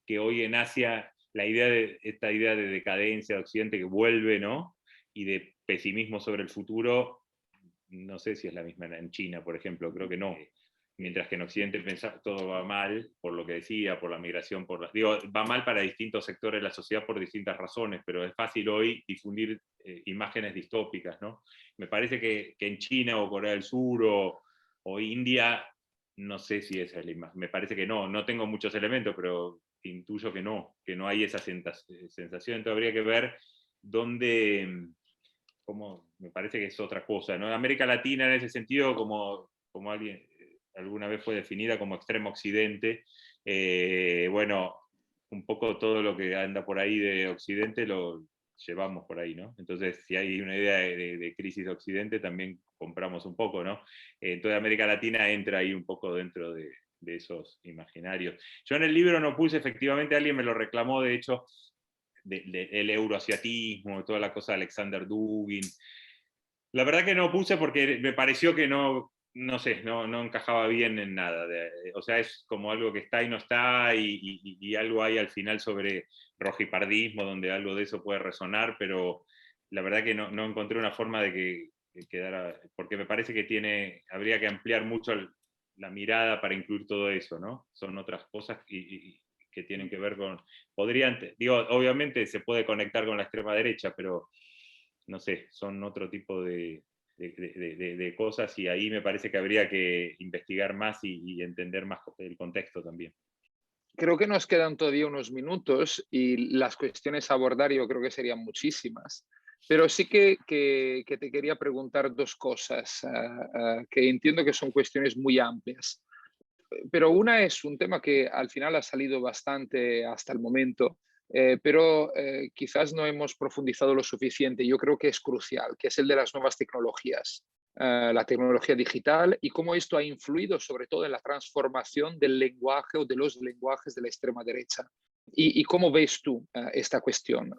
Speaker 2: que hoy en Asia esta idea de decadencia de Occidente que vuelve, ¿no? Y de pesimismo sobre el futuro, no sé si es la misma en China, por ejemplo, creo que no. Mientras que en Occidente todo va mal, por lo que decía, por la migración, va mal para distintos sectores de la sociedad por distintas razones, pero es fácil hoy difundir imágenes distópicas, ¿no? Me parece que en China o Corea del Sur o India, no sé si esa es la imagen, me parece que no tengo muchos elementos, pero intuyo que no hay esa sensación, entonces habría que ver dónde, me parece que es otra cosa, ¿no? América Latina en ese sentido, como alguien alguna vez fue definida como extremo occidente, bueno, un poco todo lo que anda por ahí de Occidente lo llevamos por ahí, ¿no? Entonces, si hay una idea de crisis de Occidente, también compramos un poco, ¿no? Entonces América Latina entra ahí un poco dentro de esos imaginarios. Yo en el libro no puse, efectivamente, alguien me lo reclamó, de hecho, el euroasiatismo, toda la cosa de Alexander Dugin. La verdad que no puse porque me pareció que no sé, no encajaba bien en nada. O sea, es como algo que está y no está, y algo hay al final sobre rojipardismo, donde algo de eso puede resonar, pero la verdad que no encontré una forma de que quedara, porque me parece que habría que ampliar mucho la mirada para incluir todo eso, ¿no? Son otras cosas que tienen que ver con, obviamente se puede conectar con la extrema derecha, pero no sé, son otro tipo de de cosas, y ahí me parece que habría que investigar más y entender más el contexto también.
Speaker 3: Creo que nos quedan todavía unos minutos y las cuestiones a abordar yo creo que serían muchísimas, pero sí que te quería preguntar dos cosas que entiendo que son cuestiones muy amplias. Pero una es un tema que al final ha salido bastante hasta el momento, pero quizás no hemos profundizado lo suficiente. Yo creo que es crucial, que es el de las nuevas tecnologías, la tecnología digital y cómo esto ha influido sobre todo en la transformación del lenguaje o de los lenguajes de la extrema derecha. ¿Y cómo ves tú esta cuestión?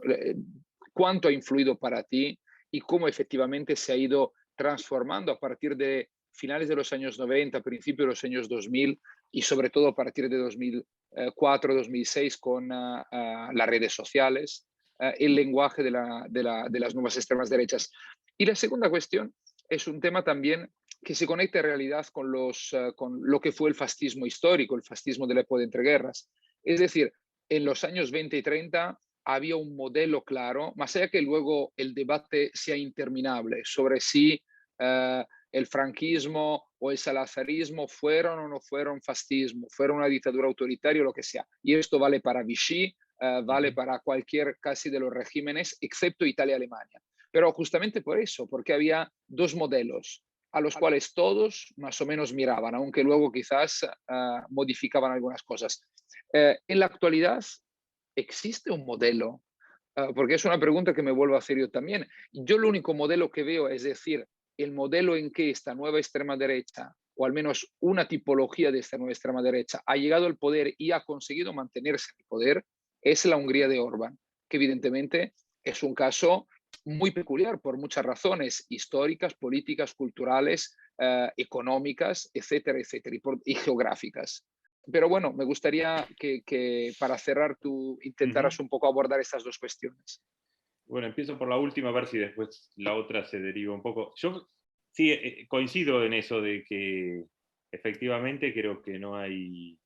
Speaker 3: ¿Cuánto ha influido para ti y cómo efectivamente se ha ido transformando a partir de finales de los años 90, principios de los años 2000 y sobre todo a partir de 2004, 2006 con las redes sociales, el lenguaje de las nuevas extremas derechas? Y la segunda cuestión es un tema también que se conecta en realidad con lo que fue el fascismo histórico, el fascismo de la época de entreguerras. Es decir, en los años 20 y 30 había un modelo claro, más allá que luego el debate sea interminable sobre si el franquismo o el salazarismo fueron o no fueron fascismo, fueron una dictadura autoritaria o lo que sea. Y esto vale para Vichy, vale para cualquier casi de los regímenes, excepto Italia y Alemania. Pero justamente por eso, porque había dos modelos a los cuales todos más o menos miraban, aunque luego quizás modificaban algunas cosas. En la actualidad, ¿existe un modelo? Porque es una pregunta que me vuelvo a hacer yo también. Yo lo único modelo que veo, es decir, el modelo en que esta nueva extrema derecha, o al menos una tipología de esta nueva extrema derecha, ha llegado al poder y ha conseguido mantenerse en el poder, es la Hungría de Orbán, que evidentemente es un caso muy peculiar por muchas razones históricas, políticas, culturales, económicas, etcétera, etcétera, y geográficas. Pero bueno, me gustaría que para cerrar tú intentaras un poco abordar estas dos cuestiones.
Speaker 2: Bueno, empiezo por la última, a ver si después la otra se deriva un poco. Yo sí coincido en eso de que efectivamente creo que no hay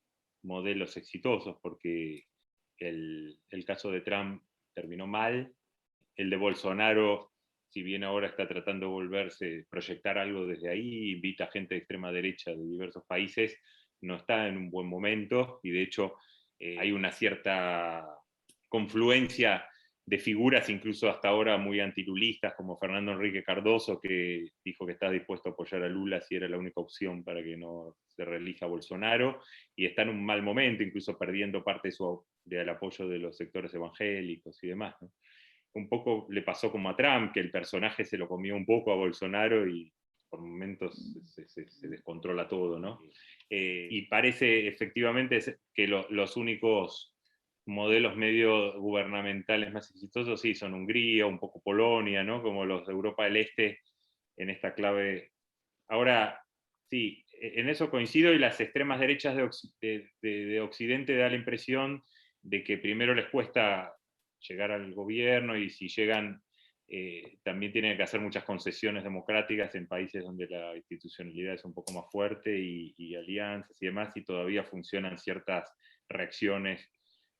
Speaker 2: modelos exitosos, porque el caso de Trump terminó mal, el de Bolsonaro, si bien ahora está tratando de volverse, proyectar algo desde ahí, invita a gente de extrema derecha de diversos países, no está en un buen momento, y de hecho hay una cierta confluencia de figuras, incluso hasta ahora muy antilulistas, como Fernando Enrique Cardoso, que dijo que está dispuesto a apoyar a Lula si era la única opción para que no se reelija Bolsonaro, y está en un mal momento, incluso perdiendo parte del apoyo de los sectores evangélicos y demás, ¿no? Un poco le pasó como a Trump, que el personaje se lo comió un poco a Bolsonaro y por momentos se descontrola todo, ¿no? Y parece efectivamente que los únicos modelos medio gubernamentales más exitosos sí son Hungría, un poco Polonia, ¿no? Como los de Europa del Este en esta clave. Ahora, sí, en eso coincido, y las extremas derechas de Occidente da la impresión de que primero les cuesta llegar al gobierno, y si llegan también tienen que hacer muchas concesiones democráticas en países donde la institucionalidad es un poco más fuerte, y alianzas y demás, y todavía funcionan ciertas reacciones,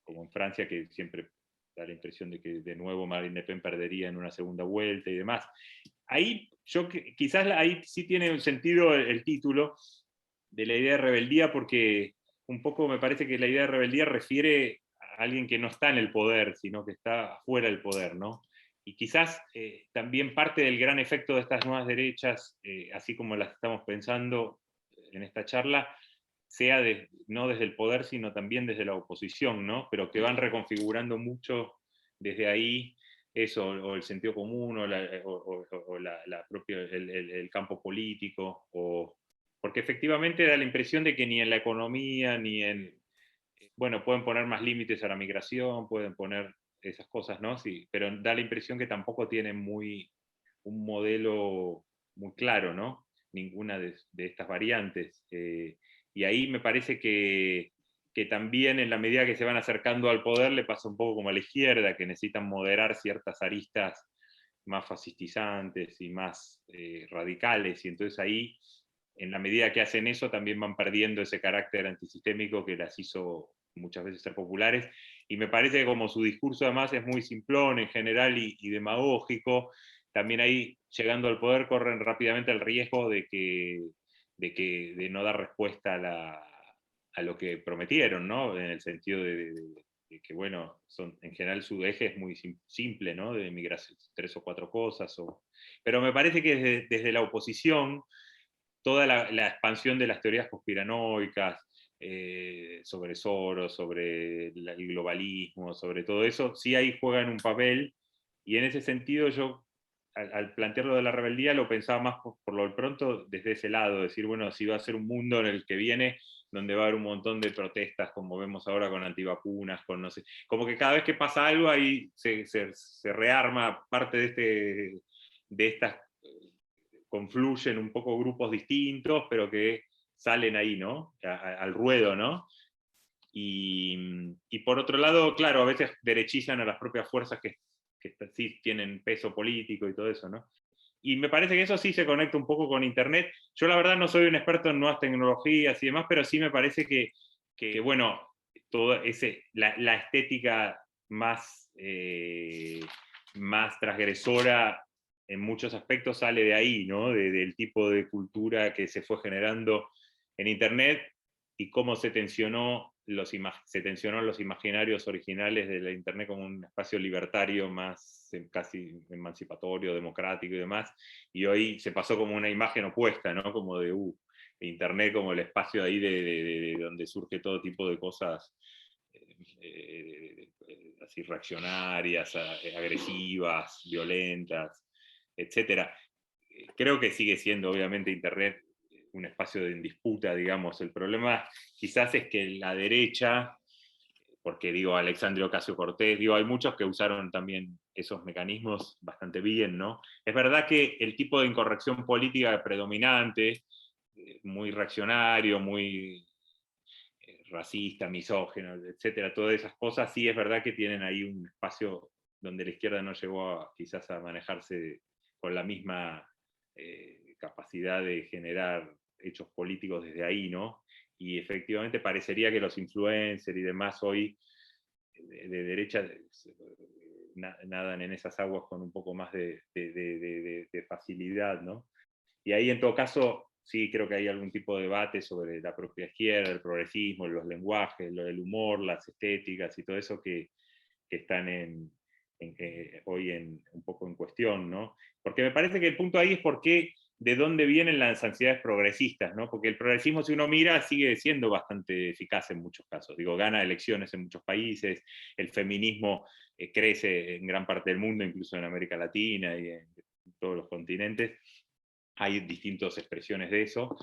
Speaker 2: como en Francia, que siempre da la impresión de que de nuevo Marine Le Pen perdería en una segunda vuelta y demás. Ahí quizás ahí sí tiene un sentido el título de la idea de rebeldía, porque un poco me parece que la idea de rebeldía refiere a alguien que no está en el poder, sino que está fuera del poder, ¿no? Y quizás también parte del gran efecto de estas nuevas derechas, así como las estamos pensando en esta charla, sea no desde el poder, sino también desde la oposición, ¿no? Pero que van reconfigurando mucho desde ahí eso, o el sentido común, o el campo político, porque efectivamente da la impresión de que ni en la economía, ni en... Bueno, pueden poner más límites a la migración, pueden poner esas cosas, ¿no? Sí, pero da la impresión que tampoco tienen un modelo muy claro, ¿no? Ninguna de estas variantes. Y ahí me parece que también en la medida que se van acercando al poder le pasa un poco como a la izquierda, que necesitan moderar ciertas aristas más fascistizantes y más radicales, y entonces ahí, en la medida que hacen eso, también van perdiendo ese carácter antisistémico que las hizo muchas veces ser populares, y me parece que como su discurso además es muy simplón en general y demagógico, también ahí, llegando al poder, corren rápidamente el riesgo de no dar respuesta a lo que prometieron, ¿no? En el sentido de que, bueno, en general su eje es muy simple, ¿no? De migración, 3 o 4 cosas. Pero me parece que desde la oposición, toda la expansión de las teorías conspiranoicas, sobre Soros, sobre el globalismo, sobre todo eso, sí ahí juegan un papel, y en ese sentido yo, al plantearlo de la rebeldía, lo pensaba más por lo pronto desde ese lado, decir, bueno, si va a ser un mundo en el que viene, donde va a haber un montón de protestas, como vemos ahora con antivacunas, con no sé, como que cada vez que pasa algo ahí se rearma parte de estas, confluyen un poco grupos distintos, pero que salen ahí, ¿no? Al ruedo, ¿no? Y por otro lado, claro, a veces derechizan a las propias fuerzas que sí tienen peso político y todo eso, ¿no? Y me parece que eso sí se conecta un poco con Internet. Yo la verdad no soy un experto en nuevas tecnologías y demás, pero sí me parece que bueno, la estética más, más transgresora en muchos aspectos sale de ahí, ¿no? Del tipo de cultura que se fue generando en Internet y cómo se tensionó los imaginarios originales de la Internet como un espacio libertario más casi emancipatorio, democrático y demás, y hoy se pasó como una imagen opuesta, ¿no? Como de Internet como el espacio ahí de donde surge todo tipo de cosas así reaccionarias, agresivas, violentas, etc. Creo que sigue siendo obviamente Internet un espacio en disputa, digamos. El problema quizás es que la derecha, porque digo Alexandria Ocasio-Cortez, digo, hay muchos que usaron también esos mecanismos bastante bien, ¿no? Es verdad que el tipo de incorrección política predominante, muy reaccionario, muy racista, misógino, etcétera, todas esas cosas, sí es verdad que tienen ahí un espacio donde la izquierda no llegó quizás a manejarse con la misma capacidad de generar hechos políticos desde ahí, ¿no? Y efectivamente parecería que los influencers y demás hoy de derecha nadan en esas aguas con un poco más de facilidad, ¿no? Y ahí en todo caso sí creo que hay algún tipo de debate sobre la propia izquierda, el progresismo, los lenguajes, lo del humor, las estéticas y todo eso que están hoy un poco en cuestión, ¿no? Porque me parece que el punto ahí es de dónde vienen las ansiedades progresistas, ¿no? Porque el progresismo, si uno mira, sigue siendo bastante eficaz en muchos casos. Digo, gana elecciones en muchos países, el feminismo crece en gran parte del mundo, incluso en América Latina y en todos los continentes. Hay distintas expresiones de eso.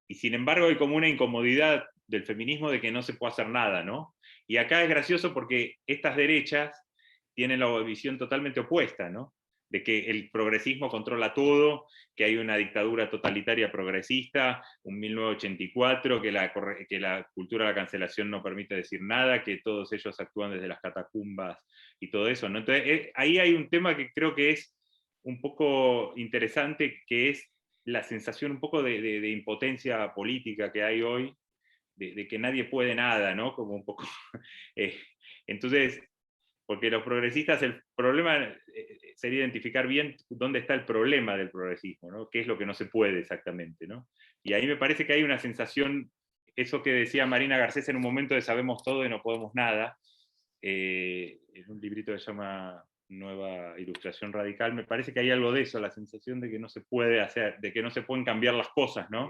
Speaker 2: Y sin embargo hay como una incomodidad del feminismo de que no se puede hacer nada, ¿no? Y acá es gracioso porque estas derechas tienen la visión totalmente opuesta, ¿no? De que el progresismo controla todo, que hay una dictadura totalitaria progresista, un 1984, que la cultura de la cancelación no permite decir nada, que todos ellos actúan desde las catacumbas y todo eso, ¿no? Entonces, ahí hay un tema que creo que es un poco interesante, que es la sensación un poco de impotencia política que hay hoy, de que nadie puede nada, ¿no? Como un poco... entonces, porque los progresistas, el problema sería identificar bien dónde está el problema del progresismo, ¿no? Qué es lo que no se puede exactamente, ¿no? Y ahí me parece que hay una sensación, eso que decía Marina Garcés en un momento de sabemos todo y no podemos nada, en un librito que se llama Nueva Ilustración Radical, me parece que hay algo de eso, la sensación de que no se puede hacer, de que no se pueden cambiar las cosas, ¿no?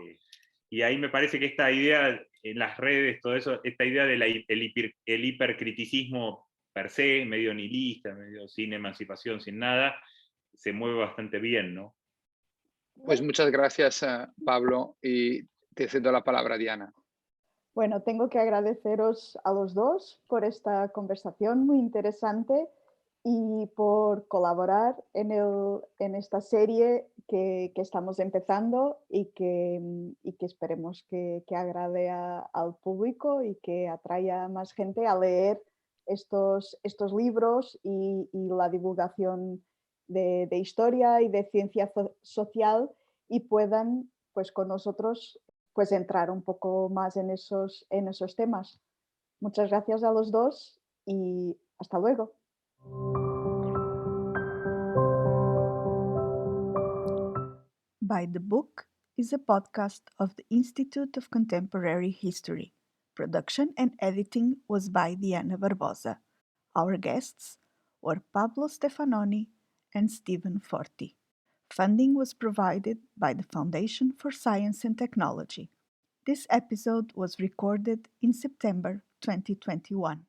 Speaker 2: Y ahí me parece que esta idea en las redes, todo eso, esta idea del hipercriticismo per se, medio nihilista, medio sin emancipación, sin nada, se mueve bastante bien, ¿no?
Speaker 3: Pues muchas gracias, Pablo, y te cedo la palabra, Diana.
Speaker 1: Bueno, tengo que agradeceros a los dos por esta conversación muy interesante y por colaborar en esta serie que estamos empezando y que esperemos que agrade al público y que atraiga a más gente a leer estos libros y la divulgación de historia y de ciencia social, y puedan pues con nosotros pues entrar un poco más en esos temas. Muchas gracias a los dos y hasta luego. by the Book is a podcast of the Institute of Contemporary History. Production and editing was by Diana Barbosa. Our guests were Pablo Stefanoni and Stephen Forti. Funding was provided by the Foundation for Science and Technology. This episode was recorded in September 2021.